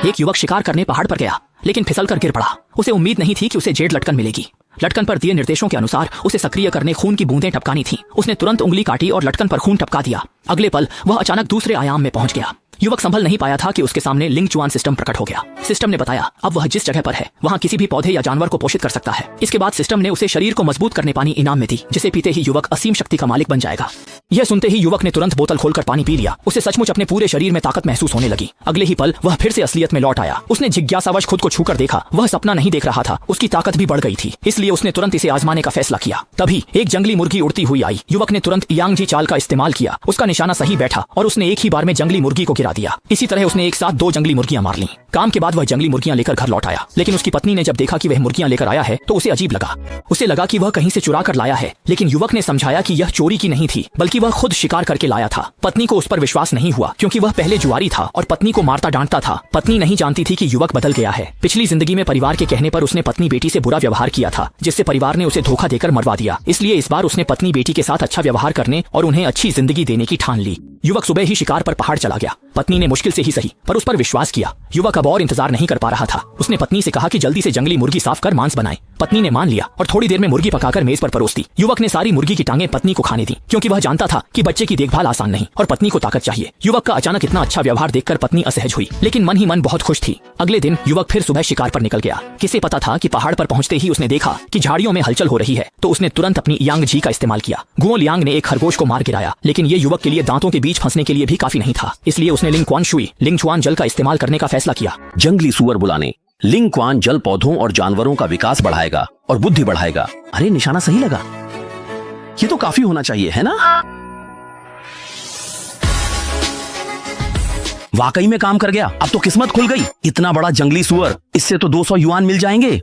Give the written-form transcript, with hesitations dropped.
एक युवक शिकार करने पहाड़ पर गया, लेकिन फिसल कर गिर पड़ा। उसे उम्मीद नहीं थी कि उसे जेड लटकन मिलेगी। लटकन पर दिए निर्देशों के अनुसार उसे सक्रिय करने खून की बूंदें टपकानी थी। उसने तुरंत उंगली काटी और लटकन पर खून टपका दिया। अगले पल वह अचानक दूसरे आयाम में पहुंच गया। युवक संभल नहीं पाया था कि उसके सामने लिंग चुआन सिस्टम प्रकट हो गया। सिस्टम ने बताया अब वह जिस जगह पर है वहां किसी भी पौधे या जानवर को पोषित कर सकता है। इसके बाद सिस्टम ने उसे शरीर को मजबूत करने पानी इनाम में दी, जिसे पीते ही युवक असीम शक्ति का मालिक बन जाएगा। यह सुनते ही युवक ने तुरंत बोतल खोलकर पानी पी लिया। उसे सचमुच अपने पूरे शरीर में ताकत महसूस होने लगी। अगले ही पल वह फिर से असलियत में लौट आया। उसने जिज्ञासावश खुद को छूकर देखा। वह सपना नहीं देख रहा था, उसकी ताकत भी बढ़ गई थी। इसलिए उसने तुरंत इसे आजमाने का फैसला किया। तभी एक जंगली मुर्गी उड़ती हुई आई। युवक ने तुरंत यांगजी चाल का इस्तेमाल किया। उसका निशाना सही बैठा और उसने एक ही बार में जंगली मुर्गी को गिरा दिया। इसी तरह उसने एक साथ 2 जंगली मुर्गियां मार लीं। काम के बाद वह जंगली मुर्गियां लेकर घर लौट आया, लेकिन उसकी पत्नी ने जब देखा कि वह मुर्गियां लेकर आया है तो उसे अजीब लगा। उसे लगा कि वह कहीं से चुरा कर लाया है, लेकिन युवक ने समझाया कि यह चोरी की नहीं थी, बल्कि वह खुद शिकार करके लाया था। पत्नी को उस पर विश्वास नहीं हुआ, क्योंकि वह पहले जुआरी था और पत्नी को मारता डांटता था। पत्नी नहीं जानती थी कि युवक बदल गया है। पिछली जिंदगी में परिवार के कहने पर उसने पत्नी बेटी से बुरा व्यवहार किया था, जिससे परिवार ने उसे धोखा देकर मरवा दिया। इसलिए इस बार उसने पत्नी बेटी के साथ अच्छा व्यवहार करने और उन्हें अच्छी जिंदगी देने की ठान ली। युवक सुबह ही शिकार पर पहाड़ चला गया। पत्नी ने मुश्किल से ही सही पर उस पर विश्वास किया। युवक अब और इंतजार नहीं कर पा रहा था। उसने पत्नी से कहा कि जल्दी से जंगली मुर्गी साफ कर मांस बनाए। पत्नी ने मान लिया और थोड़ी देर में मुर्गी पकाकर मेज पर परोस दी। युवक ने सारी मुर्गी की टांगें पत्नी को खाने दी, क्योंकि वह जानता था कि बच्चे की देखभाल आसान नहीं और पत्नी को ताकत चाहिए। युवक का अचानक इतना अच्छा व्यवहार देखकर पत्नी असहज हुई, लेकिन मन ही मन बहुत खुश थी। अगले दिन युवक फिर सुबह शिकार पर निकल गया। किसे पता था कि पहाड़ पर पहुंचते ही उसने देखा कि झाड़ियों में हलचल हो रही है, तो उसने तुरंत अपनी यांगजी का इस्तेमाल किया। गुओ लियांग ने एक खरगोश को मार गिराया, लेकिन ये युवक के लिए दांतों के बीच फंसने के लिए भी काफी नहीं था। इसलिए उसने लिंग क्वान शुई लिंग चुआन जल का इस्तेमाल करने का फैसला किया। जंगली सुअर बुलाने। लिंग क्वान जल पौधों और जानवरों का विकास बढ़ाएगा और बुद्धि बढ़ाएगा। अरे निशाना सही लगा, ये तो काफी होना चाहिए, है ना? वाकई में काम कर गया। अब तो किस्मत खुल गई। इतना बड़ा जंगली सुअर, इससे तो 200 युआन मिल जाएंगे।